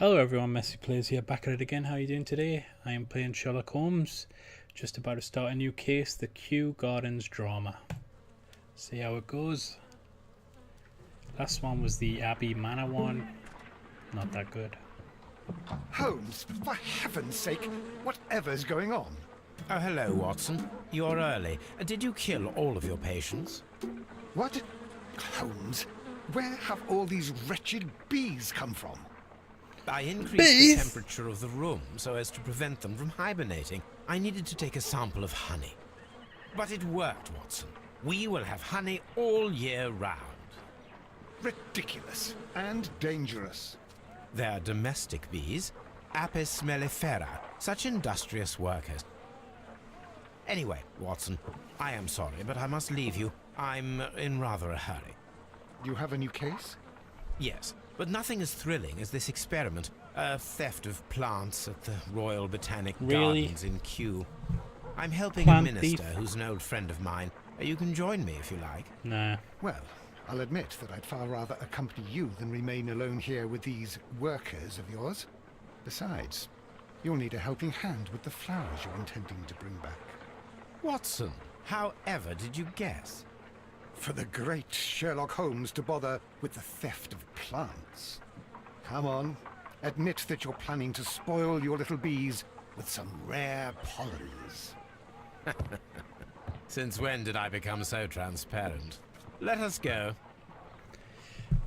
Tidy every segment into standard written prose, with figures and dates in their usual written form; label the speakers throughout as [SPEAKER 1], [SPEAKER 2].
[SPEAKER 1] Hello everyone, Messyplays here, back at it again. How are you doing today? I am playing Sherlock Holmes, just about to start a new case, the Kew Gardens drama. See how it goes. Last one was the Abbey Manor one, not that good.
[SPEAKER 2] Holmes, for heaven's sake, whatever's going on?
[SPEAKER 3] Oh, hello, Watson. You're early. Did you kill all of your patients?
[SPEAKER 2] What? Holmes, where have all these wretched bees come from?
[SPEAKER 3] I increased the temperature of the room so as to prevent them from hibernating. I needed to take a sample of honey. But it worked, Watson. We will have honey all year round.
[SPEAKER 2] Ridiculous and dangerous.
[SPEAKER 3] They're domestic bees, Apis mellifera, such industrious workers. Anyway, Watson, I am sorry, but I must leave you. I'm in rather a hurry.
[SPEAKER 2] You have a new case?
[SPEAKER 3] Yes, but nothing as thrilling as this experiment. A theft of plants at the Royal Botanic Gardens in Kew. I'm helping a minister who's an old friend of mine. You can join me if you like.
[SPEAKER 1] Nah.
[SPEAKER 2] Well, I'll admit that I'd far rather accompany you than remain alone here with these workers of yours. Besides, you'll need a helping hand with the flowers you're intending to bring back.
[SPEAKER 3] Watson, however did you guess?
[SPEAKER 2] For the great Sherlock Holmes to bother with the theft of plants. Come on, admit that you're planning to spoil your little bees with some rare pollens.
[SPEAKER 3] Since when did I become so transparent? Let us go.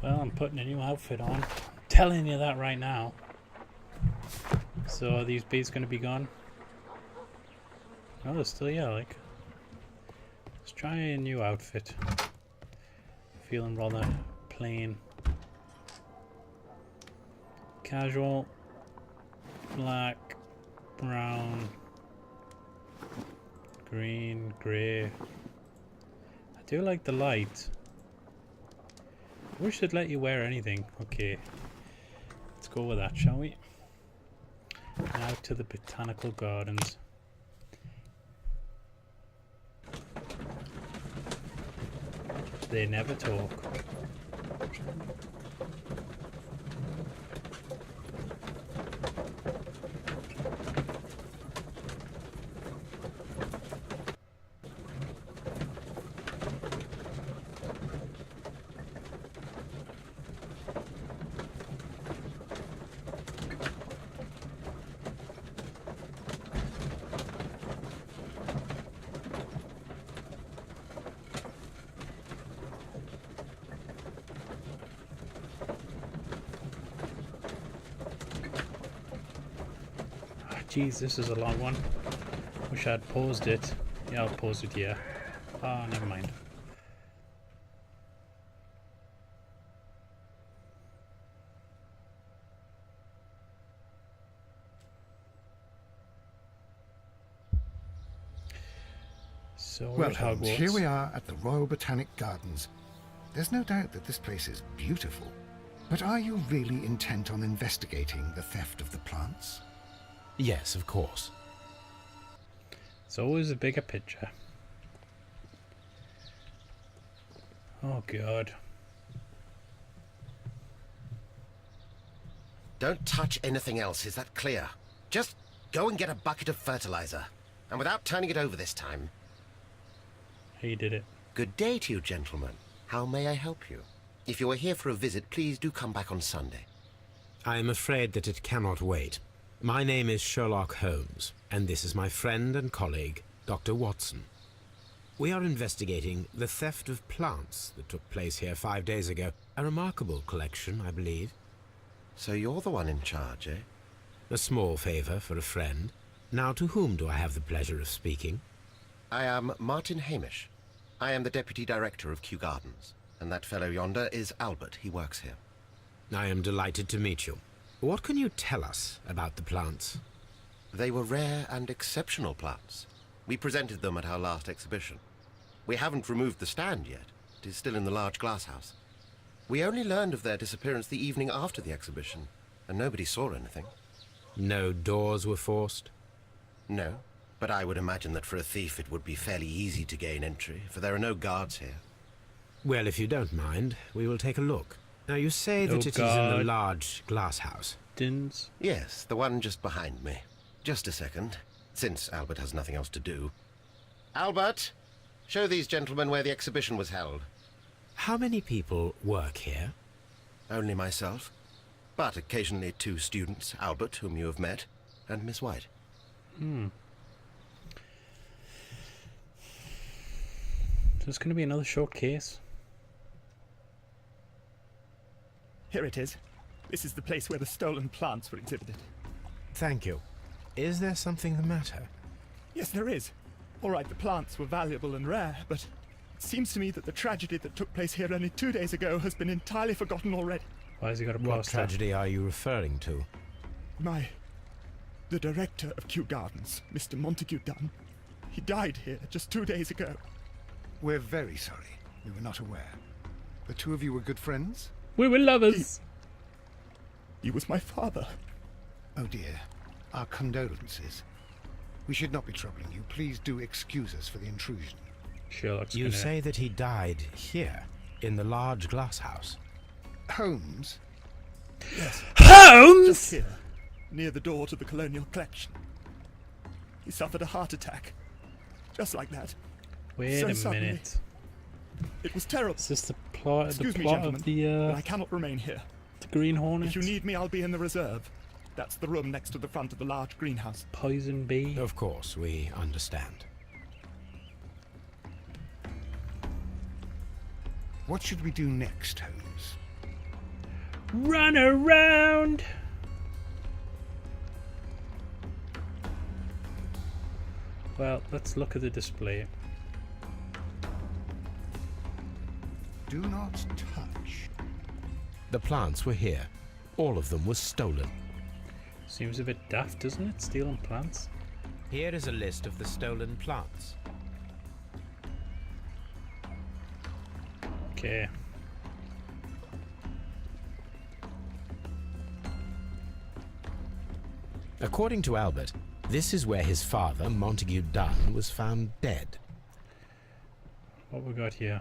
[SPEAKER 1] Well, I'm putting a new outfit on. I'm telling you that right now. So are these bees going to be gone? Oh, they're still here, like. Let's try a new outfit. Feeling rather plain. Casual. Black. Brown. Green. Grey. I do like the light. I wish they'd let you wear anything. Okay. Let's go with that, shall we? Now to the Botanical Gardens. They never talk. Jeez, this is a long one. Wish I'd paused it. Yeah, I'll pause it here. Ah, never mind. So,
[SPEAKER 2] well, Holmes, here we are at the Royal Botanic Gardens. There's no doubt that this place is beautiful. But are you really intent on investigating the theft of the plants?
[SPEAKER 3] Yes, of course.
[SPEAKER 1] It's always a bigger picture. Oh, God.
[SPEAKER 4] Don't touch anything else, is that clear? Just go and get a bucket of fertilizer. And without turning it over this time.
[SPEAKER 1] He did it.
[SPEAKER 4] Good day to you, gentlemen. How may I help you? If you are here for a visit, please do come back on Sunday.
[SPEAKER 3] I am afraid that it cannot wait. My name is Sherlock Holmes, and this is my friend and colleague, Dr. Watson. We are investigating the theft of plants that took place here 5 days ago. A remarkable collection, I believe.
[SPEAKER 4] So you're the one in charge, eh?
[SPEAKER 3] A small favor for a friend. Now, to whom do I have the pleasure of speaking?
[SPEAKER 4] I am Martin Hamish. I am the Deputy Director of Kew Gardens, and that fellow yonder is Albert. He works here.
[SPEAKER 3] I am delighted to meet you. What can you tell us about the plants?
[SPEAKER 4] They were rare and exceptional plants. We presented them at our last exhibition. We haven't removed the stand yet. It is still in the large glass house. We only learned of their disappearance the evening after the exhibition, and nobody saw anything.
[SPEAKER 3] No doors were forced?
[SPEAKER 4] No, but I would imagine that for a thief it would be fairly easy to gain entry, for there are no guards here.
[SPEAKER 3] Well, if you don't mind, we will take a look. Now you say that
[SPEAKER 1] Oh,
[SPEAKER 3] it is in the
[SPEAKER 1] God.
[SPEAKER 3] large glass house.
[SPEAKER 1] Dins.
[SPEAKER 4] Yes, the one just behind me. Just a second, since Albert has nothing else to do. Albert, show these gentlemen where the exhibition was held.
[SPEAKER 3] How many people work here?
[SPEAKER 4] Only myself, but occasionally 2 students, Albert, whom you have met, and Miss White.
[SPEAKER 1] So it's going to be another short case.
[SPEAKER 5] Here it is. This is the place where the stolen plants were exhibited.
[SPEAKER 3] Thank you. Is there something the matter?
[SPEAKER 5] Yes, there is. All right, the plants were valuable and rare, but it seems to me that the tragedy that took place here only 2 days ago has been entirely forgotten already.
[SPEAKER 1] Why has he got a
[SPEAKER 3] What
[SPEAKER 1] plaster?
[SPEAKER 3] tragedy are you referring to?
[SPEAKER 5] The director of Kew Gardens, Mr. Montague Dunn, he died here just 2 days ago.
[SPEAKER 2] We're very sorry. We were not aware. The two of you were good friends?
[SPEAKER 1] We were lovers.
[SPEAKER 5] He was my father.
[SPEAKER 2] Oh dear. Our condolences. We should not be troubling you. Please do excuse us for the intrusion.
[SPEAKER 1] Sherlock's
[SPEAKER 3] You
[SPEAKER 1] gonna...
[SPEAKER 3] say that he died here, in the large glass house.
[SPEAKER 2] Holmes?
[SPEAKER 5] Yes,
[SPEAKER 1] Holmes!
[SPEAKER 5] just here, near the door to the Colonial Collection. He suffered a heart attack. Just like that.
[SPEAKER 1] Wait
[SPEAKER 5] so
[SPEAKER 1] a
[SPEAKER 5] suddenly.
[SPEAKER 1] minute.
[SPEAKER 5] It was terrible.
[SPEAKER 1] Is this the plot?
[SPEAKER 5] Excuse
[SPEAKER 1] the
[SPEAKER 5] me,
[SPEAKER 1] plot
[SPEAKER 5] gentlemen,
[SPEAKER 1] of the
[SPEAKER 5] but I cannot remain here.
[SPEAKER 1] Green Hornet?
[SPEAKER 5] If you need me, I'll be in the reserve. That's the room next to the front of the large greenhouse.
[SPEAKER 1] Poison bee.
[SPEAKER 3] Of course, we understand.
[SPEAKER 2] What should we do next, Holmes?
[SPEAKER 1] Run around. Well, let's look at the display.
[SPEAKER 2] Do not touch.
[SPEAKER 3] The plants were here. All of them were stolen.
[SPEAKER 1] Seems a bit daft, doesn't it? Stealing plants.
[SPEAKER 3] Here is a list of the stolen plants.
[SPEAKER 1] Okay.
[SPEAKER 3] According to Albert, this is where his father, Montague Dunn, was found dead.
[SPEAKER 1] What we got here?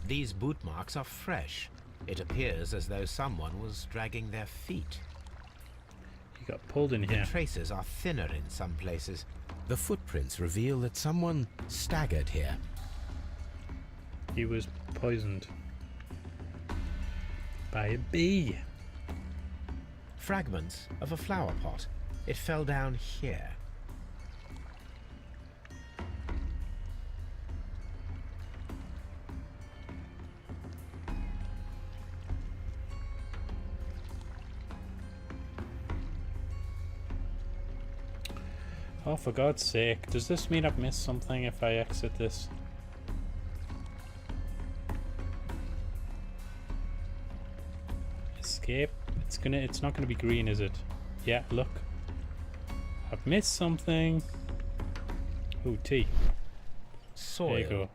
[SPEAKER 3] These boot marks are fresh. It appears as though someone was dragging their feet.
[SPEAKER 1] You got pulled in
[SPEAKER 3] The
[SPEAKER 1] here.
[SPEAKER 3] traces are thinner in some places. The footprints reveal that someone staggered here.
[SPEAKER 1] He was poisoned by a bee.
[SPEAKER 3] Fragments of a flower pot. It fell down here.
[SPEAKER 1] Oh, for God's sake. Does this mean I've missed something if I exit this? Escape. It's not gonna be green, is it? Yeah, look. I've missed something. Ooh, tea.
[SPEAKER 3] Soil.
[SPEAKER 1] There you go.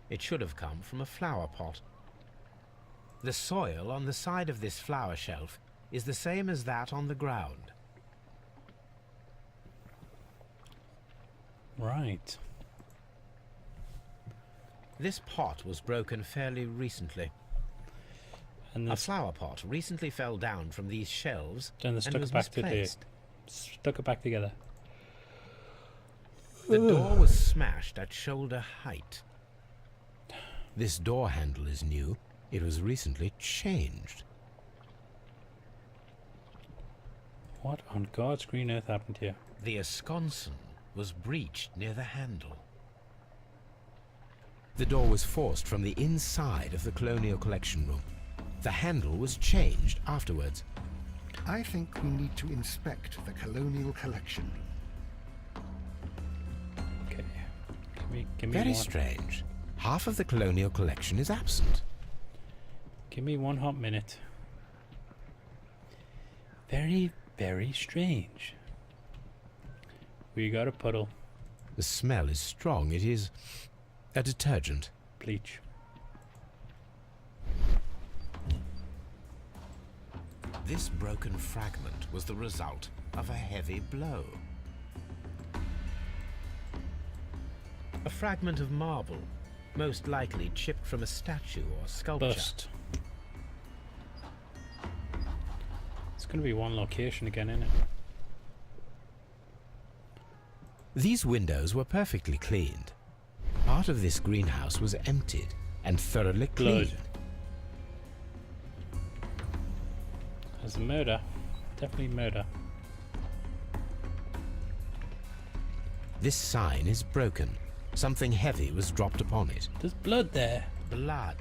[SPEAKER 3] It should have come from a flower pot. The soil on the side of this flower shelf is the same as that on the ground.
[SPEAKER 1] Right.
[SPEAKER 3] This pot was broken fairly recently.
[SPEAKER 1] And
[SPEAKER 3] A
[SPEAKER 1] this,
[SPEAKER 3] flower pot recently fell down from these shelves
[SPEAKER 1] then they
[SPEAKER 3] and
[SPEAKER 1] stuck
[SPEAKER 3] was
[SPEAKER 1] it back
[SPEAKER 3] misplaced.
[SPEAKER 1] stuck it back together.
[SPEAKER 3] The door was smashed at shoulder height. This door handle is new. It was recently changed.
[SPEAKER 1] What on God's green earth happened here?
[SPEAKER 3] The esconsson was breached near the handle. The door was forced from the inside of the Colonial Collection room. The handle was changed afterwards.
[SPEAKER 2] I think we need to inspect the Colonial Collection.
[SPEAKER 1] Okay. Give me
[SPEAKER 3] Very
[SPEAKER 1] one.
[SPEAKER 3] strange. Half of the Colonial Collection is absent.
[SPEAKER 1] Give me 1 hot minute. Very, very strange. We got a puddle.
[SPEAKER 3] The smell is strong. It is a detergent.
[SPEAKER 1] Bleach.
[SPEAKER 3] This broken fragment was the result of a heavy blow. A fragment of marble, most likely chipped from a statue or sculpture.
[SPEAKER 1] Bust. It's going to be one location again, isn't it?
[SPEAKER 3] These windows were perfectly cleaned. Part of this greenhouse was emptied and thoroughly cleaned.
[SPEAKER 1] There's a murder. Definitely murder.
[SPEAKER 3] This sign is broken. Something heavy was dropped upon it.
[SPEAKER 1] There's blood there.
[SPEAKER 3] Blood.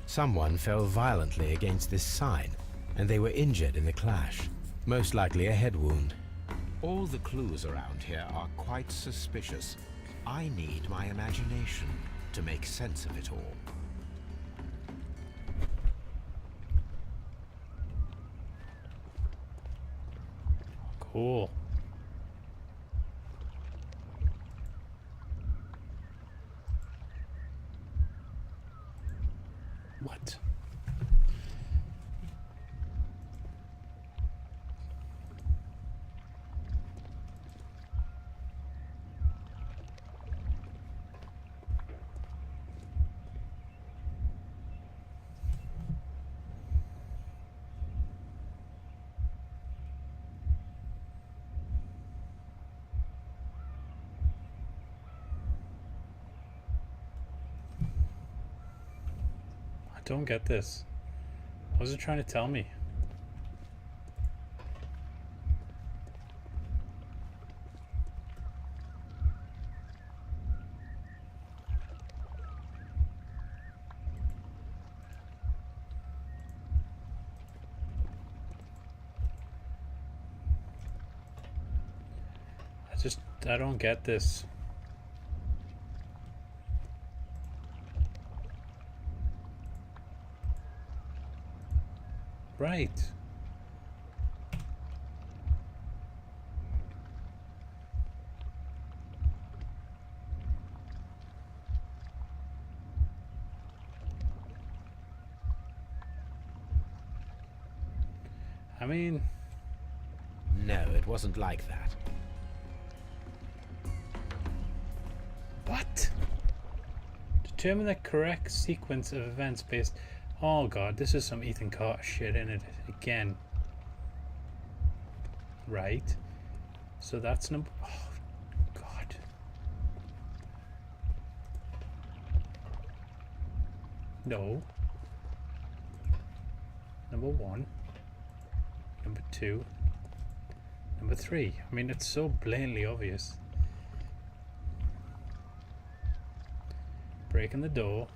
[SPEAKER 3] Someone fell violently against this sign, and they were injured in the clash. Most likely a head wound. All the clues around here are quite suspicious. I need my imagination to make sense of it all.
[SPEAKER 1] Cool. What? I don't get this. What was it trying to tell me? I don't get this. Right. I mean...
[SPEAKER 3] No, it wasn't like that.
[SPEAKER 1] What? Determine the correct sequence of events based... Oh god, this is some Ethan Carter shit, isn't it? Again. Right. So that's number... Oh god. No. Number 1. Number 2. Number 3. I mean, it's so blatantly obvious. Breaking the door.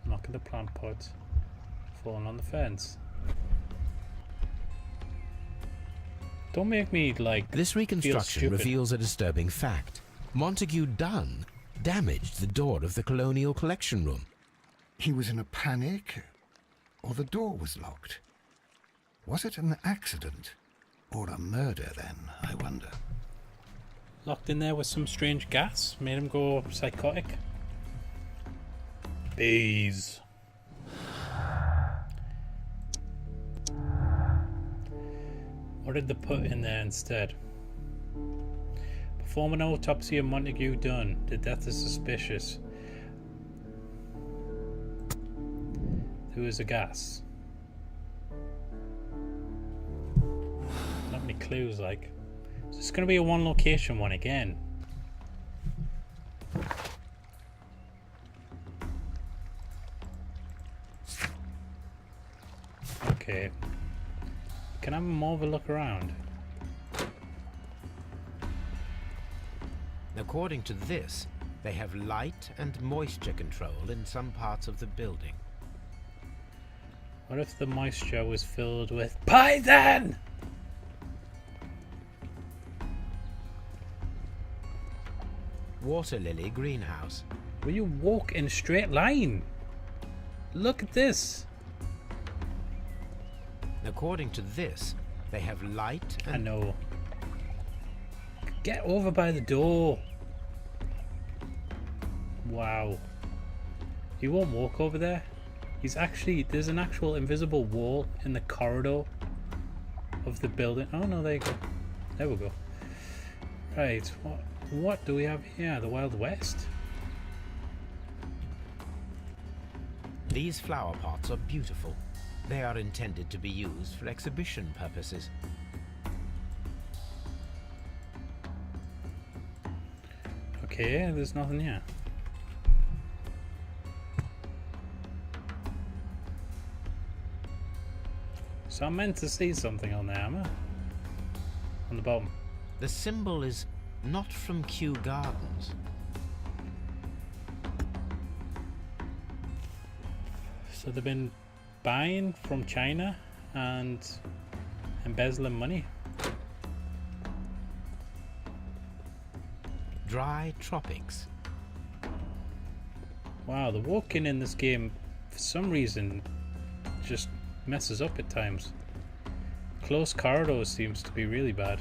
[SPEAKER 1] Knocking the plant pot. Falling on the fence. Don't make me, like,
[SPEAKER 3] this reconstruction reveals a disturbing fact. Montague Dunn damaged the door of the Colonial Collection Room.
[SPEAKER 2] He was in a panic, or the door was locked. Was it an accident, or a murder then, I wonder?
[SPEAKER 1] Locked in there with some strange gas, made him go psychotic. Bees. What did they put in there instead? Perform an autopsy of Montague Dunn. The death is suspicious. There was a gas. Not many clues, like. So it's going to be a one location one again. Okay. Can I have more of a look around?
[SPEAKER 3] According to this, they have light and moisture control in some parts of the building.
[SPEAKER 1] What if the moisture was filled with poison?
[SPEAKER 3] Water lily greenhouse.
[SPEAKER 1] Will you walk in a straight line? Look at this.
[SPEAKER 3] According to this, they have light and...
[SPEAKER 1] I know. Get over by the door. Wow. He won't walk over there. He's actually... There's an actual invisible wall in the corridor of the building. Oh no, there you go. There we go. Right. What do we have here? The Wild West?
[SPEAKER 3] These flower pots are beautiful. They are intended to be used for exhibition purposes.
[SPEAKER 1] Okay, there's nothing here. So I'm meant to see something on there, am I? On the bottom.
[SPEAKER 3] The symbol is not from Kew Gardens.
[SPEAKER 1] So they've been buying from China and embezzling money.
[SPEAKER 3] Dry tropics.
[SPEAKER 1] Wow, the walking in this game, for some reason, just messes up at times. Close corridors seems to be really bad.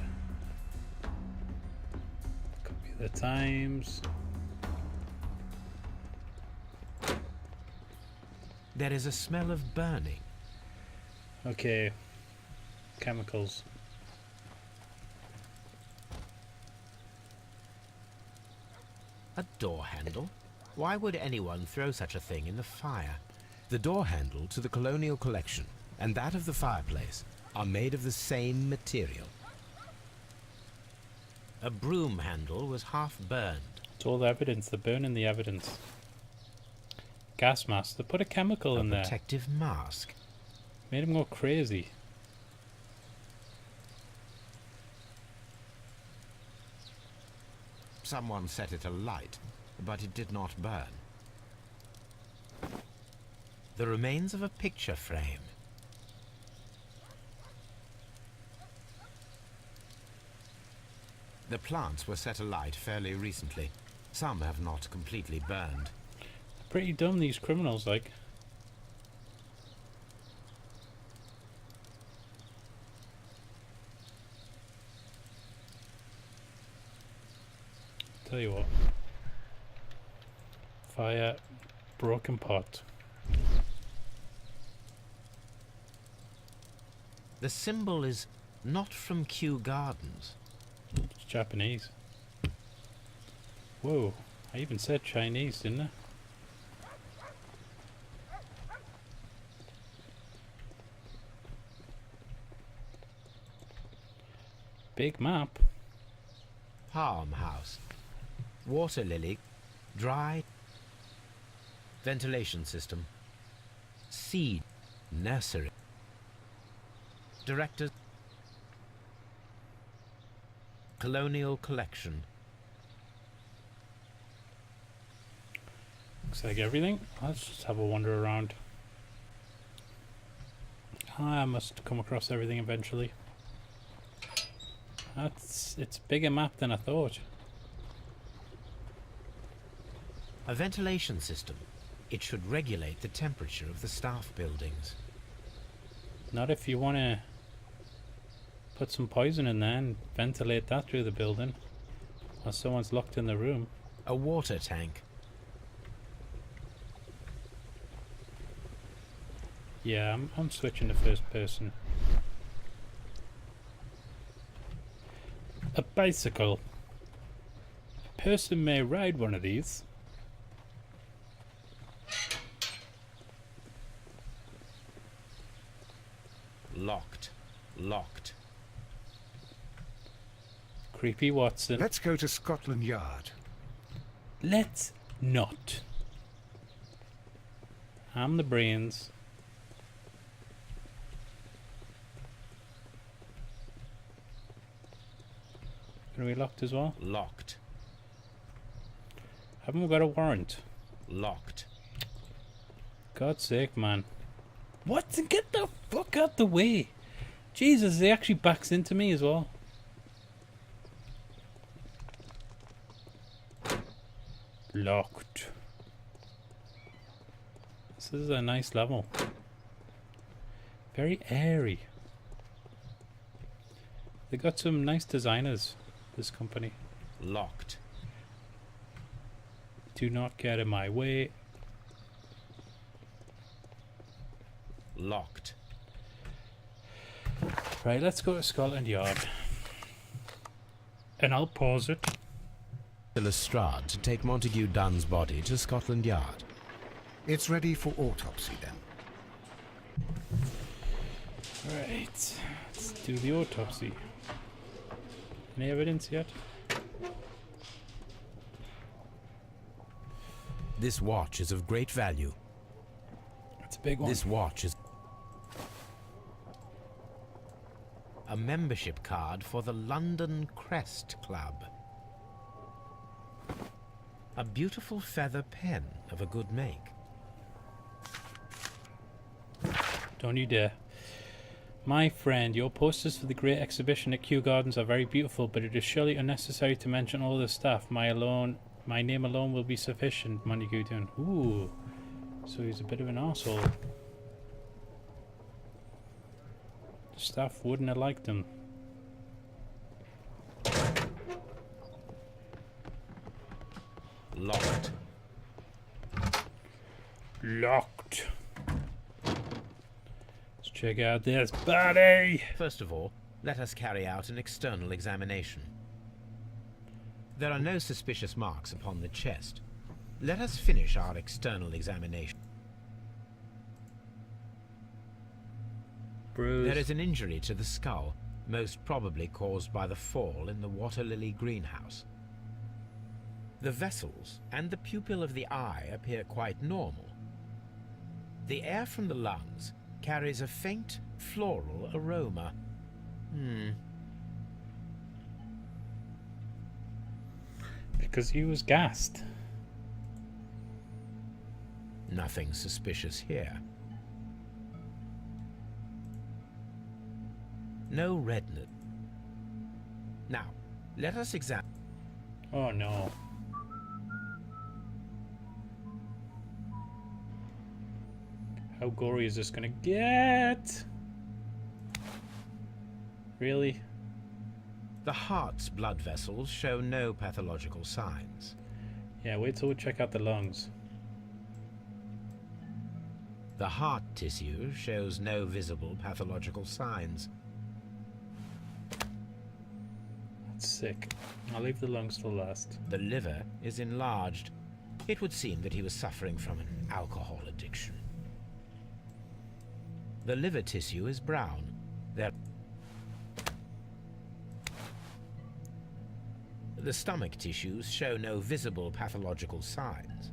[SPEAKER 1] Could be the times.
[SPEAKER 3] There is a smell of burning.
[SPEAKER 1] Okay. Chemicals.
[SPEAKER 3] A door handle? Why would anyone throw such a thing in the fire? The door handle to the Colonial Collection and that of the fireplace are made of the same material. A broom handle was half burned.
[SPEAKER 1] It's all the evidence. They're burning the evidence. Gas mask. They put a chemical in there.
[SPEAKER 3] A protective mask.
[SPEAKER 1] Made him go crazy.
[SPEAKER 3] Someone set it alight, but it did not burn. The remains of a picture frame. The plants were set alight fairly recently. Some have not completely burned.
[SPEAKER 1] Pretty dumb, these criminals, like. Tell you what. Fire, broken pot.
[SPEAKER 3] The symbol is not from Kew Gardens.
[SPEAKER 1] It's Japanese. Whoa, I even said Chinese, didn't I? Big map.
[SPEAKER 3] Palm house. Water lily. Dry. Ventilation system. Seed. Nursery. Director. Colonial Collection.
[SPEAKER 1] Looks like everything. Let's just have a wander around. I must come across everything eventually. It's a bigger map than I thought.
[SPEAKER 3] A ventilation system. It should regulate the temperature of the staff buildings.
[SPEAKER 1] Not if you want to put some poison in there and ventilate that through the building while someone's locked in the room.
[SPEAKER 3] A water tank.
[SPEAKER 1] Yeah, I'm switching to first person. A bicycle. A person may ride one of these.
[SPEAKER 3] Locked. Locked.
[SPEAKER 1] Creepy Watson.
[SPEAKER 2] Let's go to Scotland Yard.
[SPEAKER 1] Let's not. I'm the brains. Are we locked as well?
[SPEAKER 3] Locked.
[SPEAKER 1] Haven't we got a warrant?
[SPEAKER 3] Locked.
[SPEAKER 1] God's sake, man. What? Get the fuck out the way. Jesus, he actually backs into me as well. Locked. This is a nice level. Very airy. They got some nice designers, this company.
[SPEAKER 3] Locked.
[SPEAKER 1] Do not get in my way.
[SPEAKER 3] Locked.
[SPEAKER 1] Right, let's go to Scotland Yard. And I'll pause it.
[SPEAKER 3] Lestrade to take Montague Dunn's body to Scotland Yard.
[SPEAKER 2] It's ready for autopsy then.
[SPEAKER 1] Right, let's do the autopsy. Any evidence yet?
[SPEAKER 3] This watch is of great value.
[SPEAKER 1] It's a big one.
[SPEAKER 3] This watch is a membership card for the London Crest Club. A beautiful feather pen of a good make.
[SPEAKER 1] Don't you dare. My friend, your posters for the great exhibition at Kew Gardens are very beautiful, but it is surely unnecessary to mention all the staff. My name alone will be sufficient, Montague Dunn. Ooh, so he's a bit of an arsehole. The staff wouldn't have liked him.
[SPEAKER 3] Locked.
[SPEAKER 1] Locked. Let's check out this body.
[SPEAKER 3] First of all, let us carry out an external examination. There are no suspicious marks upon the chest. Let us finish our external examination.
[SPEAKER 1] Bruise.
[SPEAKER 3] There is an injury to the skull, most probably caused by the fall in the water lily greenhouse. The vessels and the pupil of the eye appear quite normal. The air from the lungs carries a faint floral aroma.
[SPEAKER 1] Because he was gassed.
[SPEAKER 3] Nothing suspicious here. No redness. Now, let us examine.
[SPEAKER 1] Oh no. How gory is this gonna get? Really?
[SPEAKER 3] The heart's blood vessels show no pathological signs.
[SPEAKER 1] Yeah, wait till we check out the lungs.
[SPEAKER 3] The heart tissue shows no visible pathological signs.
[SPEAKER 1] That's sick. I'll leave the lungs till last.
[SPEAKER 3] The liver is enlarged. It would seem that he was suffering from an alcohol addiction. The liver tissue is brown. The stomach tissues show no visible pathological signs.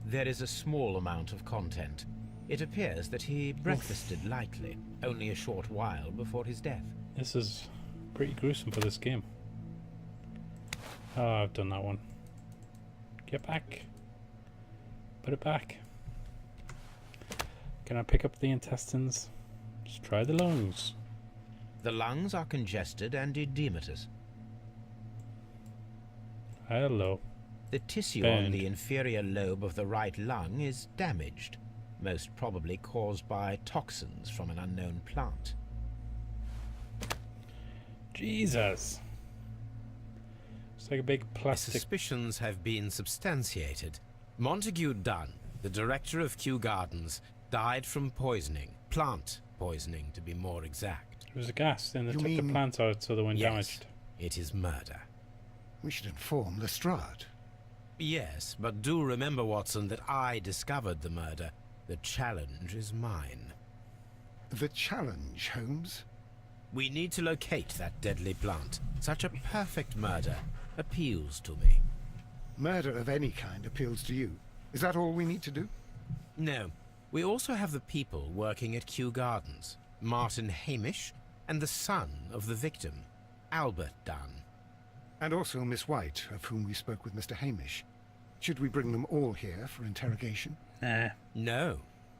[SPEAKER 3] There is a small amount of content. It appears that he breakfasted lightly, only a short while before his death.
[SPEAKER 1] This is pretty gruesome for this game. Oh, I've done that one. Get back. Put it back. Can I pick up the intestines? Let's try the lungs.
[SPEAKER 3] The lungs are congested and edematous.
[SPEAKER 1] Hello.
[SPEAKER 3] The tissue
[SPEAKER 1] Burned.
[SPEAKER 3] on the inferior lobe of the right lung is damaged, most probably caused by toxins from an unknown plant.
[SPEAKER 1] Jesus. It's like a big plastic.
[SPEAKER 3] Suspicions have been substantiated. Montague Dunn, the director of Kew Gardens, died from poisoning. Plant poisoning, to be more exact.
[SPEAKER 1] There was a gas, then they
[SPEAKER 2] You
[SPEAKER 1] took the
[SPEAKER 2] mean-
[SPEAKER 1] plants out so they weren't
[SPEAKER 3] Yes,
[SPEAKER 1] damaged.
[SPEAKER 3] it is murder.
[SPEAKER 2] We should inform Lestrade.
[SPEAKER 3] Yes, but do remember, Watson, that I discovered the murder. The challenge is mine.
[SPEAKER 2] The challenge, Holmes?
[SPEAKER 3] We need to locate that deadly plant. Such a perfect murder appeals to me.
[SPEAKER 2] Murder of any kind appeals to you. Is that all we need to do?
[SPEAKER 3] No, we also have the people working at Kew Gardens. Martin Hamish and the son of the victim, Albert Dunn.
[SPEAKER 2] And also Miss White, of whom we spoke with Mr. Hamish. Should we bring them all here for interrogation?
[SPEAKER 1] Nah.
[SPEAKER 3] No.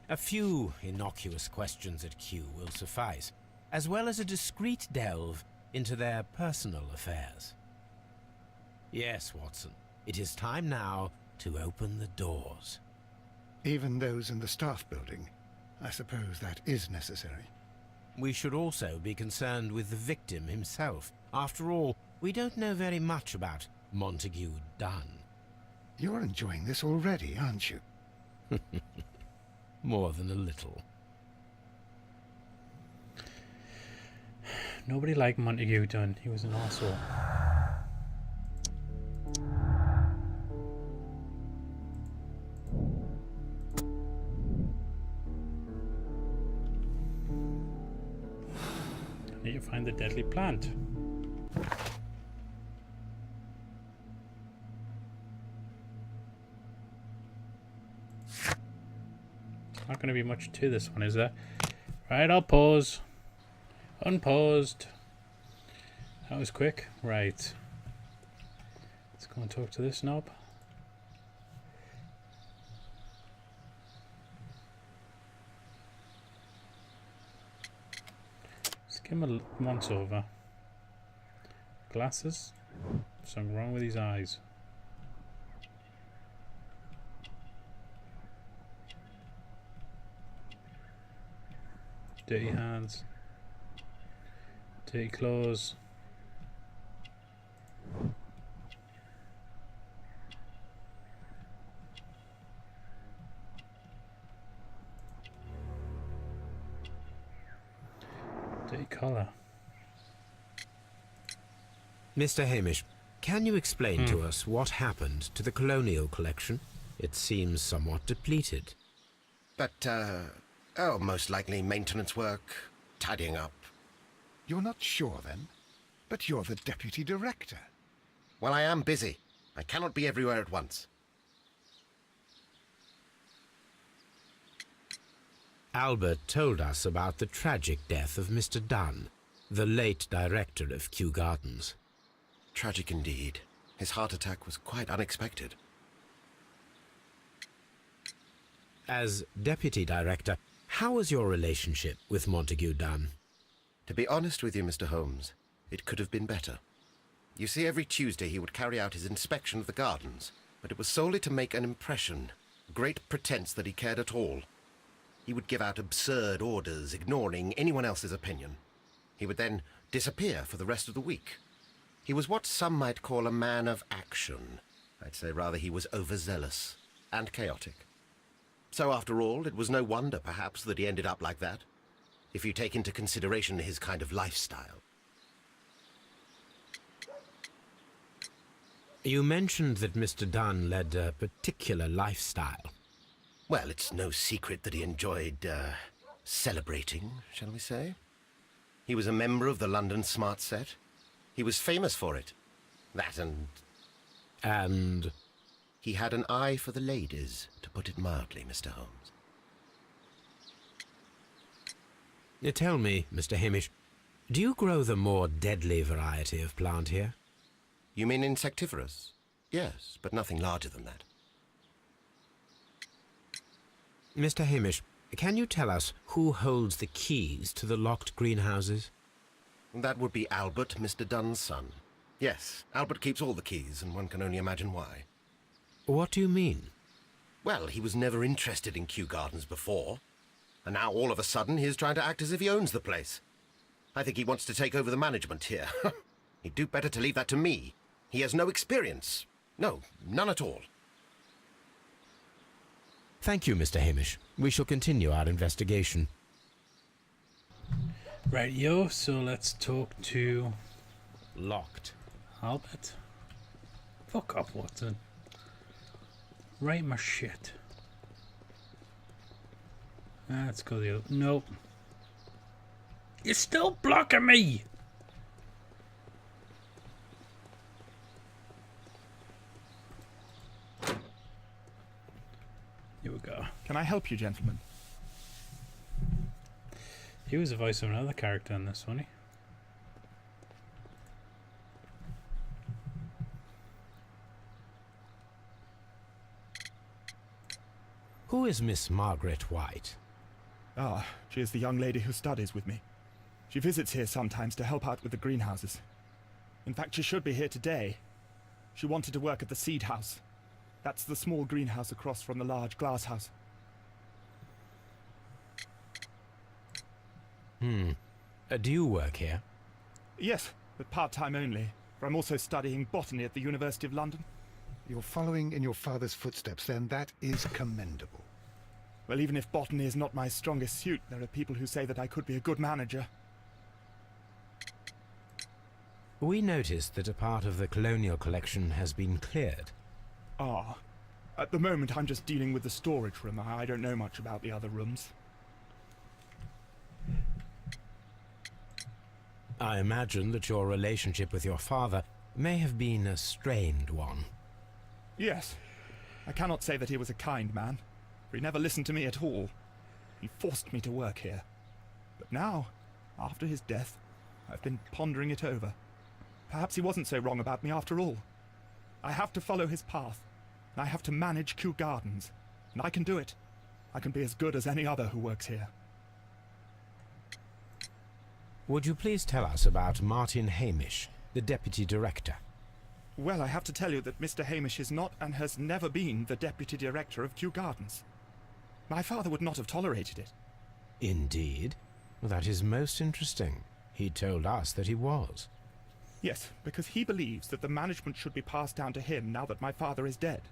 [SPEAKER 3] A few innocuous questions at Kew will suffice, as well as a discreet delve into their personal affairs. Yes, Watson, it is time now to open the doors.
[SPEAKER 2] Even those in the staff building. I suppose that is necessary.
[SPEAKER 3] We should also be concerned with the victim himself. After all, we don't know very much about Montague Dunn.
[SPEAKER 2] You're enjoying this already, aren't you?
[SPEAKER 3] More than a little.
[SPEAKER 1] Nobody liked Montague Dunn. He was an arsehole. Need to find the deadly plant. Not going to be much to this one, is there? Right, I'll pause. Unpaused. That was quick. Right. Let's go and talk to this knob. Let's give him a once over. Glasses. Something wrong with his eyes. Dirty hands. Dirty clothes. Dirty collar.
[SPEAKER 3] Mr. Hamish, can you explain to us what happened to the colonial collection? It seems somewhat depleted.
[SPEAKER 4] But, oh, most likely maintenance work, tidying up.
[SPEAKER 2] You're not sure, then? But you're the deputy director.
[SPEAKER 4] Well, I am busy. I cannot be everywhere at once.
[SPEAKER 3] Albert told us about the tragic death of Mr. Dunn, the late director of Kew Gardens.
[SPEAKER 4] Tragic indeed. His heart attack was quite unexpected.
[SPEAKER 3] As deputy director, how was your relationship with Montague Dunn?
[SPEAKER 4] To be honest with you, Mr. Holmes, it could have been better. You see, every Tuesday he would carry out his inspection of the gardens, but it was solely to make an impression, great pretense that he cared at all. He would give out absurd orders, ignoring anyone else's opinion. He would then disappear for the rest of the week. He was what some might call a man of action. I'd say rather he was overzealous and chaotic. So after all, it was no wonder, perhaps, that he ended up like that, if you take into consideration his kind of lifestyle.
[SPEAKER 3] You mentioned that Mr. Dunn led a particular lifestyle.
[SPEAKER 4] Well, it's no secret that he enjoyed, celebrating, shall we say. He was a member of the London Smart Set. He was famous for it. That
[SPEAKER 3] And
[SPEAKER 4] he had an eye for the ladies, to put it mildly, Mr. Holmes.
[SPEAKER 3] tell me, Mr. Hamish, do you grow the more deadly variety of plant here?
[SPEAKER 4] You mean insectivorous? Yes, but nothing larger than that.
[SPEAKER 3] Mr. Hamish, can you tell us who holds the keys to the locked greenhouses?
[SPEAKER 4] That would be Albert, Mr. Dunn's son. Yes, Albert keeps all the keys, and one can only imagine why.
[SPEAKER 3] What do you mean?
[SPEAKER 4] Well, he was never interested in Kew Gardens before, and now all of a sudden he is trying to act as if he owns the place. I think he wants to take over the management here. He'd do better to leave that to me. He has no experience. No, none at all.
[SPEAKER 3] Thank you, Mr. Hamish. We shall continue our investigation.
[SPEAKER 1] Right, yo, so let's talk to
[SPEAKER 3] Locked.
[SPEAKER 1] Albert. Fuck off, Watson. Write my shit. Let's go the other. Nope. You're still blocking me! Here we go.
[SPEAKER 5] Can I help you, gentlemen?
[SPEAKER 1] He was the voice of another character in this, wasn't he?
[SPEAKER 3] Who is Miss Margaret White?
[SPEAKER 5] Ah, she is the young lady who studies with me. She visits here sometimes to help out with the greenhouses. In fact, she should be here today. She wanted to work at the seed house. That's the small greenhouse across from the large glass house.
[SPEAKER 3] Do you work here?
[SPEAKER 5] Yes, but part-time only, for I'm also studying botany at the University of London.
[SPEAKER 2] You're following in your father's footsteps, then. That is commendable.
[SPEAKER 5] Well, even if botany is not my strongest suit, there are people who say that I could be a good manager.
[SPEAKER 3] We noticed that a part of the colonial collection has been cleared.
[SPEAKER 5] Ah. At the moment, I'm just dealing with the storage room. I don't know much about the other rooms.
[SPEAKER 3] I imagine that your relationship with your father may have been a strained one.
[SPEAKER 5] Yes. I cannot say that he was a kind man, for he never listened to me at all. He forced me to work here. But now, after his death, I've been pondering it over. Perhaps he wasn't so wrong about me after all. I have to follow his path, and I have to manage Kew Gardens, and I can do it. I can be as good as any other who works here.
[SPEAKER 3] Would you please tell us about Martin Hamish, the Deputy Director?
[SPEAKER 5] Well, I have to tell you that Mr. Hamish is not and has never been the Deputy Director of Kew Gardens. My father would not have tolerated it.
[SPEAKER 3] Indeed? Well, that is most interesting. He told us that he was.
[SPEAKER 5] Yes, because he believes that the management should be passed down to him now that my father is dead.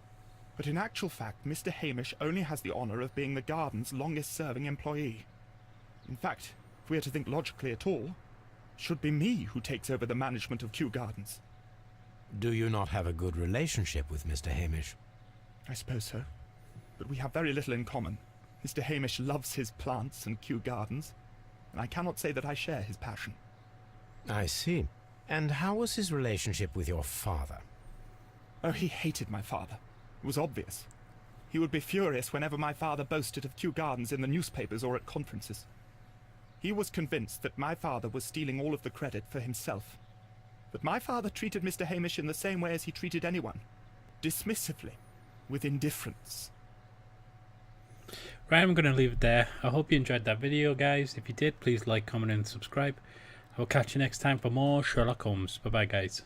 [SPEAKER 5] But in actual fact, Mr. Hamish only has the honour of being the garden's longest-serving employee. In fact, if we are to think logically at all, it should be me who takes over the management of Kew Gardens.
[SPEAKER 3] Do you not have a good relationship with Mr. Hamish?
[SPEAKER 5] I suppose so. But we have very little in common. Mr. Hamish loves his plants and Kew Gardens, and I cannot say that I share his passion.
[SPEAKER 3] I see. And how was his relationship with your father?
[SPEAKER 5] Oh, he hated my father. It was obvious. He would be furious whenever my father boasted of Kew Gardens in the newspapers or at conferences. He was convinced that my father was stealing all of the credit for himself. But my father treated Mr. Hamish in the same way as he treated anyone. Dismissively. With indifference.
[SPEAKER 1] Right, I'm going to leave it there. I hope you enjoyed that video, guys. If you did, please like, comment and subscribe. I will catch you next time for more Sherlock Holmes. Bye bye, guys.